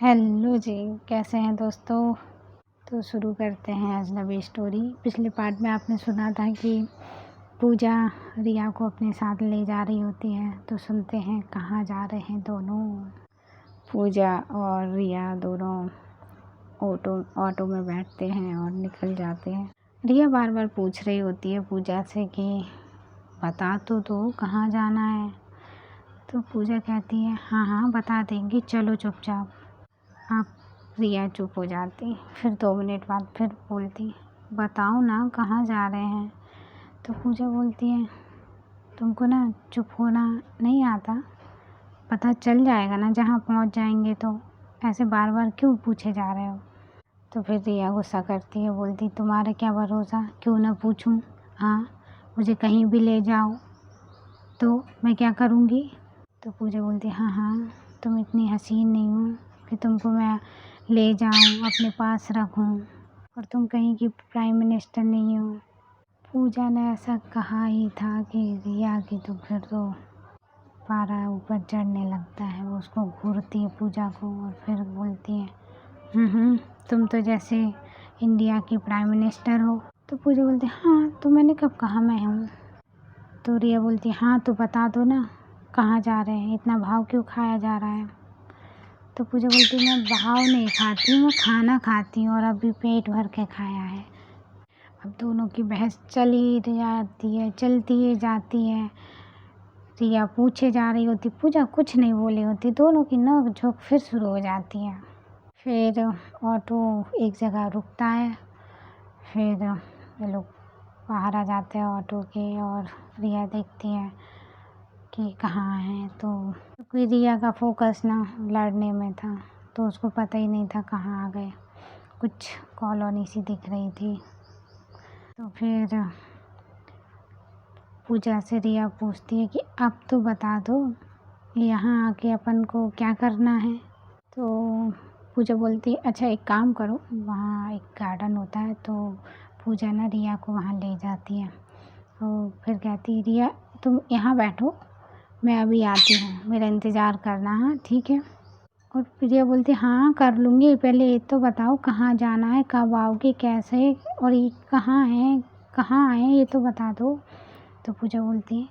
Hello जी, कैसे हैं दोस्तों। तो शुरू करते हैं आज नई स्टोरी। पिछले पार्ट में आपने सुना था कि पूजा रिया को अपने साथ ले जा रही होती है। तो सुनते हैं कहाँ जा रहे हैं दोनों। पूजा और रिया दोनों ऑटो में बैठते हैं और निकल जाते हैं। रिया बार बार पूछ रही होती है पूजा से कि बता तो दो कहाँ जाना है। तो पूजा कहती है हाँ हाँ बता देंगे, चलो चुपचाप। आप रिया चुप हो जाती। फिर 2 मिनट बाद फिर बोलती बताओ ना कहाँ जा रहे हैं। तो पूजा बोलती है तुमको ना चुप होना नहीं आता, पता चल जाएगा ना जहाँ पहुँच जाएंगे, तो ऐसे बार बार क्यों पूछे जा रहे हो। तो फिर रिया गुस्सा करती है, बोलती तुम्हारा क्या भरोसा, क्यों ना पूछूं। हाँ, मुझे कहीं भी ले जाओ तो मैं क्या करूँगी। तो पूजा बोलती हाँ हाँ, तुम इतनी हसीन नहीं हो कि तुमको मैं ले जाऊं अपने पास रखूं, और तुम कहीं की प्राइम मिनिस्टर नहीं हो। पूजा ने ऐसा कहा ही था कि रिया की तो फिर तो पारा ऊपर चढ़ने लगता है। वो उसको घूरती है पूजा को और फिर बोलती है तुम तो जैसे इंडिया की प्राइम मिनिस्टर हो। तो पूजा बोलती हाँ, तो मैंने कब कहा मैं हूँ। तो रिया बोलती हाँ तो बता दो ना कहाँ जा रहे हैं, इतना भाव क्यों खाया जा रहा है। तो पूजा बोलती मैं भाव नहीं खाती हूँ, मैं खाना खाती हूँ और अभी पेट भर के खाया है। अब दोनों की बहस चली जाती है, चलती ही जाती है। रिया पूछे जा रही होती, पूजा कुछ नहीं बोली होती। दोनों की नोक झोंक फिर शुरू हो जाती है। फिर ऑटो एक जगह रुकता है। फिर ये लोग बाहर आ जाते हैं ऑटो के और रिया देखती है कि कहाँ हैं। तो क्योंकि रिया का फोकस ना लड़ने में था, तो उसको पता ही नहीं था कहाँ आ गए। कुछ कॉलोनी सी दिख रही थी। तो फिर पूजा से रिया पूछती है कि अब तो बता दो यहाँ आके अपन को क्या करना है। तो पूजा बोलती है अच्छा एक काम करो, वहाँ एक गार्डन होता है। तो पूजा ना रिया को वहाँ ले जाती है। तो फिर कहती है रिया तुम यहाँ बैठो, मैं अभी आती हूँ, मेरा इंतज़ार करना। हाँ ठीक है। और प्रिया बोलती हाँ कर लूँगी, पहले ये तो बताओ कहाँ जाना है, कब आओगे, कैसे, और ये कहाँ है, कहाँ आए ये तो बता दो। तो पूजा बोलती है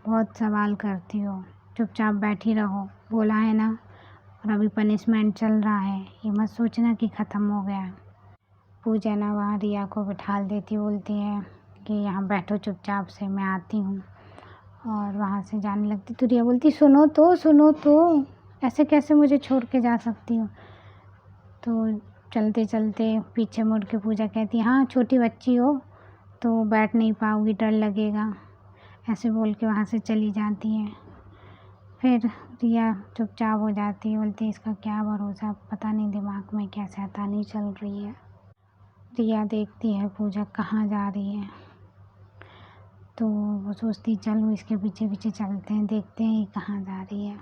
बहुत सवाल करती हो, चुपचाप बैठी रहो, बोला है ना। और अभी पनिशमेंट चल रहा है, ये मत सोचना कि ख़त्म हो गया। पूजा ना वहाँ रिया को बिठाल देती, बोलती है कि यहाँ बैठो चुपचाप से, मैं आती हूँ। और वहाँ से जाने लगती तो रिया बोलती सुनो तो ऐसे कैसे मुझे छोड़ के जा सकती हो। तो चलते चलते पीछे मुड़ के पूजा कहती हाँ छोटी बच्ची हो तो बैठ नहीं पाओगी, डर लगेगा, ऐसे बोल के वहाँ से चली जाती है। फिर रिया चुपचाप हो जाती है, बोलती इसका क्या भरोसा, पता नहीं दिमाग में क्या शैतानी चल रही है। रिया देखती है पूजा कहाँ जा रही है, तो वो सोचती चलो इसके पीछे पीछे चलते हैं, देखते हैं ये कहाँ जा रही है।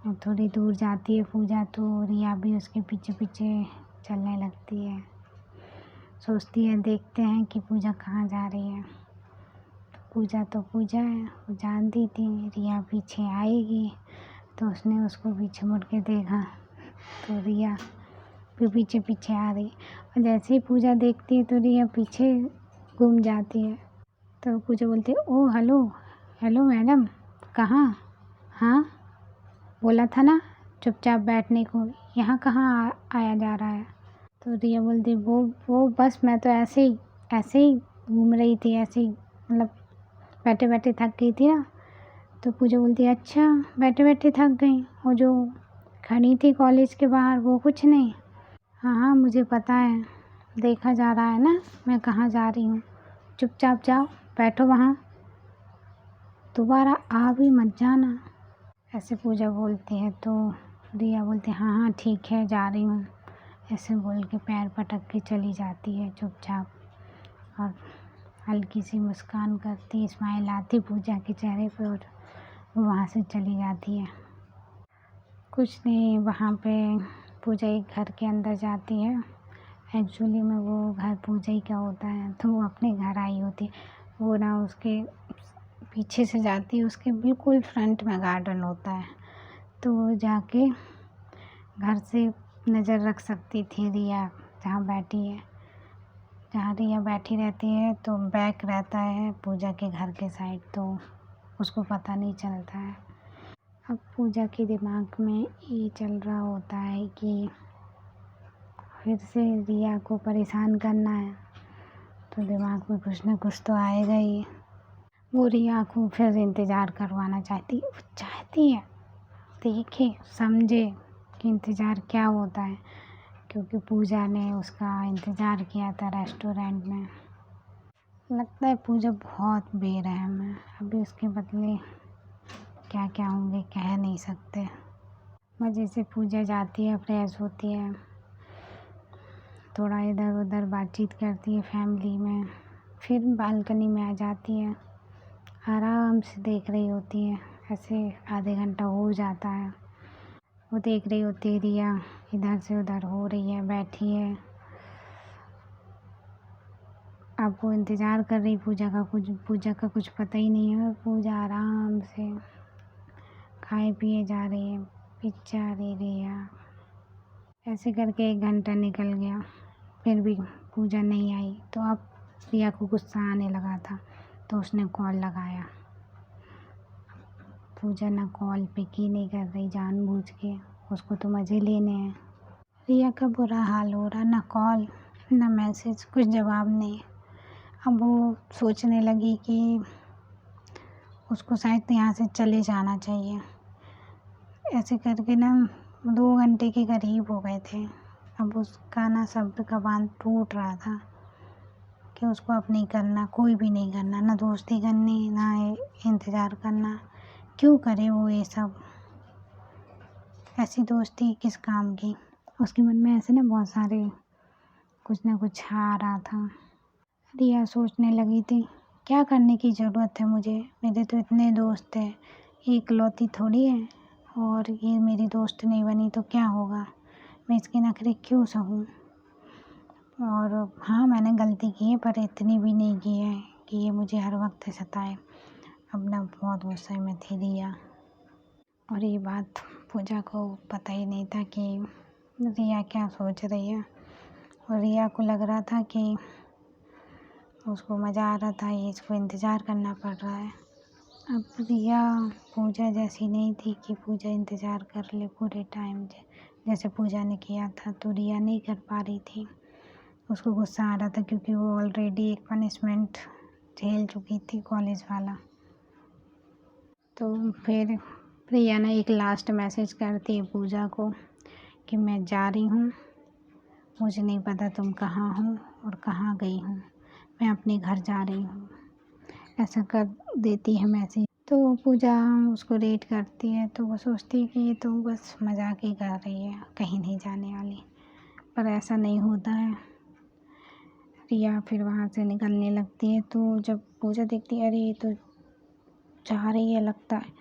और थोड़ी दूर जाती है पूजा, तो रिया भी उसके पीछे पीछे चलने लगती है। सोचती है देखते हैं कि पूजा कहाँ जा रही है। तो पूजा है, वो जानती थी रिया पीछे आएगी, तो उसने उसको पीछे मुड़ के देखा तो रिया भी पीछे पीछे आ रही। और जैसे ही पूजा देखती है तो रिया पीछे घूम जाती है। तो पूजा बोलती है ओ हेलो हेलो मैडम, कहाँ। हाँ बोला था ना चुपचाप बैठने को, यहाँ कहाँ आया जा रहा है। तो रिया बोलती वो बस मैं तो ऐसे ही घूम रही थी, ऐसे ही मतलब बैठे बैठे थक गई थी ना। तो पूजा बोलती है अच्छा बैठे बैठे थक गई, और जो खड़ी थी कॉलेज के बाहर वो कुछ नहीं। हाँ हाँ मुझे पता है, देखा जा रहा है ना मैं कहाँ जा रही हूँ, चुपचाप जाओ बैठो वहाँ, दोबारा आ भी मत जाना, ऐसे पूजा बोलती है। तो रिया बोलती है हाँ हाँ ठीक है जा रही हूँ, ऐसे बोल के पैर पटक के चली जाती है चुपचाप। और हल्की सी मुस्कान करती, स्माइल आती पूजा के चेहरे पर, और वो वहाँ से चली जाती है। कुछ नहीं, वहाँ पे पूजा एक घर के अंदर जाती है। एक्चुअली में वो घर पूजा ही का होता है, तो वो अपने घर आई होती है। वो ना उसके पीछे से जाती है, उसके बिल्कुल फ्रंट में गार्डन होता है। तो वो जाके घर से नज़र रख सकती थी रिया जहाँ बैठी है। जहाँ रिया बैठी रहती है तो बैक रहता है पूजा के घर के साइड, तो उसको पता नहीं चलता है। अब पूजा के दिमाग में ये चल रहा होता है कि फिर से रिया को परेशान करना है, तो दिमाग में कुछ ना कुछ तो आएगा ही। वो रिया को फिर इंतज़ार करवाना चाहती है, देखे समझे कि इंतज़ार क्या होता है, क्योंकि पूजा ने उसका इंतज़ार किया था रेस्टोरेंट में। लगता है पूजा बहुत बेरहम है, अभी उसके बदले क्या क्या होंगे कह नहीं सकते। मज़े से पूजा जाती है, फ्रेश होती है, थोड़ा इधर उधर बातचीत करती है फैमिली में, फिर बालकनी में आ जाती है, आराम से देख रही होती है। ऐसे आधे घंटा हो जाता है, वो देख रही होती है रिया इधर से उधर हो रही है, बैठी है। अब वो इंतज़ार कर रही पूजा का कुछ पता ही नहीं है। पूजा आराम से खाए पिए जा रही है, बेचारी रिया। ऐसे करके 1 घंटा निकल गया, फिर भी पूजा नहीं आई। तो अब रिया को गुस्सा आने लगा था, तो उसने कॉल लगाया। पूजा ना कॉल पिक ही नहीं कर रही जानबूझ के, उसको तो मज़े लेने हैं। रिया का बुरा हाल हो रहा, ना कॉल ना मैसेज, कुछ जवाब नहीं। अब वो सोचने लगी कि उसको शायद यहाँ से चले जाना चाहिए। ऐसे करके ना 2 घंटे के करीब हो गए थे। अब उसका ना सब्र का बांध टूट रहा था कि उसको अब नहीं करना, कोई भी नहीं करना, ना दोस्ती करनी ना इंतज़ार करना। क्यों करे वो ये सब, ऐसी दोस्ती किस काम की। उसके मन में ऐसे ना बहुत सारे कुछ ना कुछ आ रहा था। रिया सोचने लगी थी, क्या करने की ज़रूरत है मुझे, मेरे तो इतने दोस्त हैं, इकलौती थोड़ी है, और ये मेरी दोस्त नहीं बनी तो क्या होगा, मैं इसके नखरे क्यों सहूँ। और हाँ मैंने गलती की है, पर इतनी भी नहीं की है कि ये मुझे हर वक्त सताए। अब ना बहुत गुस्से में थी रिया, और ये बात पूजा को पता ही नहीं था कि रिया क्या सोच रही है। और रिया को लग रहा था कि उसको मज़ा आ रहा था, ये इसको इंतज़ार करना पड़ रहा है। अब रिया पूजा जैसी नहीं थी कि पूजा इंतज़ार कर ले पूरे टाइम जैसे पूजा ने किया था, तो रिया नहीं कर पा रही थी। उसको गुस्सा आ रहा था क्योंकि वो ऑलरेडी एक पनिशमेंट झेल चुकी थी कॉलेज वाला। तो फिर रिया ने एक लास्ट मैसेज करती है पूजा को कि मैं जा रही हूँ, मुझे नहीं पता तुम कहाँ हो और कहाँ गई हूँ, मैं अपने घर जा रही हूँ, ऐसा कर देती है मैसेज। तो पूजा उसको रेट करती है, तो वो सोचती है कि ये तो बस मजाक ही कर रही है, कहीं नहीं जाने वाली, पर ऐसा नहीं होता है। रिया फिर वहाँ से निकलने लगती है, तो जब पूजा देखती है अरे ये तो जा रही है लगता है,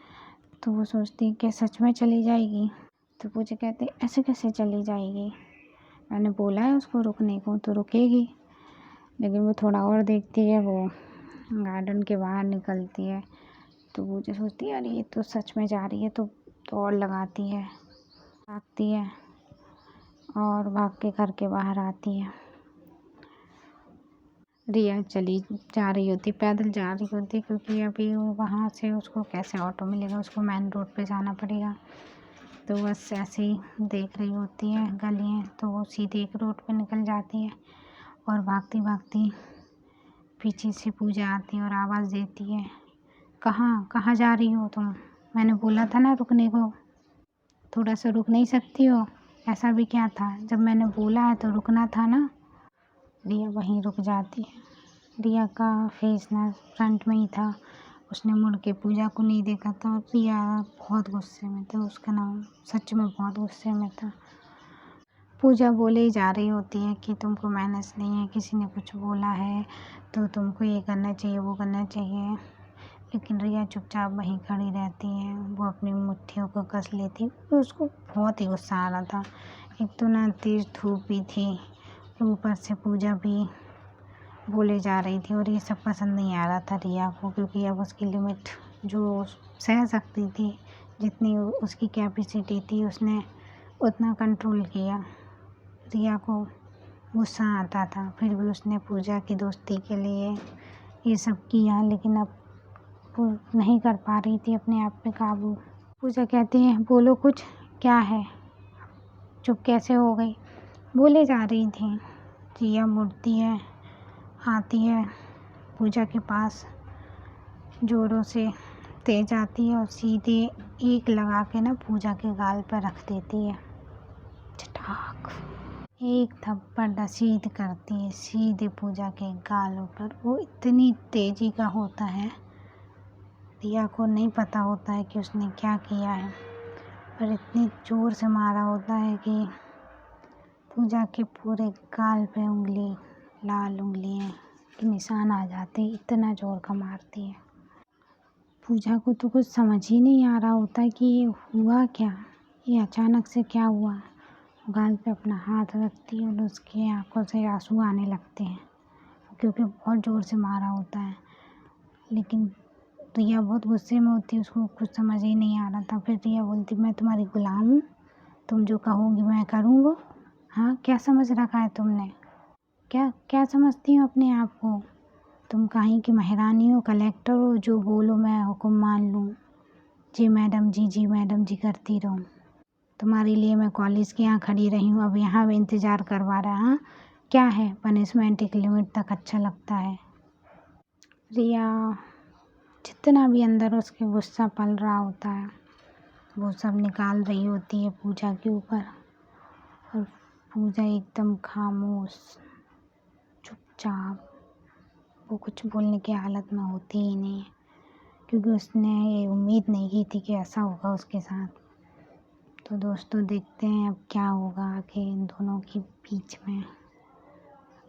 तो वो सोचती है कि सच में चली जाएगी। तो पूजा कहती है ऐसे कैसे चली जाएगी, मैंने बोला है उसको रुकने को तो रुकेगी। लेकिन वो थोड़ा और देखती है, वो गार्डन के बाहर निकलती है, तो पूजा सोचती है अरे ये तो सच में जा रही है, तो दौड़ लगाती है, भागती है और भाग के घर के बाहर आती है। रिया चली जा रही होती, पैदल जा रही होती, क्योंकि अभी वो वहाँ से उसको कैसे ऑटो मिलेगा, उसको मेन रोड पे जाना पड़ेगा। तो बस ऐसे ही देख रही होती है गलियाँ, तो वो सीधे एक रोड पे निकल जाती है और भागती भागती पीछे से पूजा आती है और आवाज़ देती है, कहाँ जा रही हो तुम, मैंने बोला था ना रुकने को, थोड़ा सा रुक नहीं सकती हो, ऐसा भी क्या था, जब मैंने बोला है तो रुकना था ना। रिया वहीं रुक जाती है। रिया का फेस ना फ्रंट में ही था, उसने मुड़ के पूजा को नहीं देखा था। रिया बहुत गुस्से में था, उसका नाम सच में बहुत गुस्से में था। पूजा बोले ही जा रही होती है कि तुमको मैनेज नहीं है, किसी ने कुछ बोला है तो तुमको ये करना चाहिए वो करना चाहिए, लेकिन रिया चुपचाप वहीं खड़ी रहती है। वो अपनी मुट्ठियों को कस लेती, तो उसको बहुत ही गुस्सा आ रहा था। एक तो ना तेज़ धूप भी थी, ऊपर से पूजा भी बोले जा रही थी, और ये सब पसंद नहीं आ रहा था रिया को, क्योंकि अब उसकी लिमिट जो सह सकती थी, जितनी उसकी कैपेसिटी थी, उसने उतना कंट्रोल किया। रिया को गुस्सा आता था, फिर भी उसने पूजा की दोस्ती के लिए ये सब किया, लेकिन अब वो नहीं कर पा रही थी अपने आप पे काबू। पूजा कहती है बोलो कुछ, क्या है, चुप कैसे हो गई? बोले जा रही थी। रिया मुड़ती है, आती है पूजा के पास, ज़ोरों से तेज आती है और सीधे एक लगा के ना पूजा के गाल पर रख देती है। चटाक, एक थप्पड़ रसीद करती है सीधे पूजा के गालों पर। वो इतनी तेज़ी का होता है, रिया को नहीं पता होता है कि उसने क्या किया है, पर इतनी ज़ोर से मारा होता है कि पूजा के पूरे गाल पे उंगली, लाल उंगलियां के निशान आ जाते, इतना ज़ोर का मारती है। पूजा को तो कुछ समझ ही नहीं आ रहा होता कि ये हुआ क्या, ये अचानक से क्या हुआ। गाल पे अपना हाथ रखती है और उसकी आंखों से आंसू आने लगते हैं, क्योंकि बहुत ज़ोर से मारा होता है। लेकिन रिया बहुत गुस्से में होती है, उसको कुछ समझ ही नहीं आ रहा था। फिर रिया बोलती मैं तुम्हारी गुलाम हूँ, तुम जो कहोगी मैं करूँ वो। हाँ, क्या समझ रखा है तुमने? क्या क्या समझती हो अपने आप को? तुम कहीं की महारानी हो, कलेक्टर हो, जो बोलो मैं हुक्म मान लूँ, जी मैडम जी करती रहूँ। तुम्हारे लिए मैं कॉलेज के यहाँ खड़ी रही हूँ, अब यहाँ भी इंतज़ार करवा रहा। हाँ, क्या है, पनिशमेंट एक लिमिट तक अच्छा लगता है। रिया जितना भी अंदर उसके गुस्सा पल रहा होता है, वो सब निकाल रही होती है पूजा के ऊपर। और पूजा एकदम खामोश, चुपचाप, वो कुछ बोलने की हालत में होती ही नहीं है, क्योंकि उसने ये उम्मीद नहीं की थी कि ऐसा होगा उसके साथ। तो दोस्तों देखते हैं अब क्या होगा आगे इन दोनों के बीच में।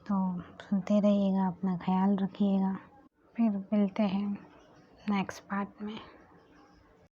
तो सुनते रहिएगा, अपना ख्याल रखिएगा, फिर मिलते हैं नेक्स्ट पार्ट में।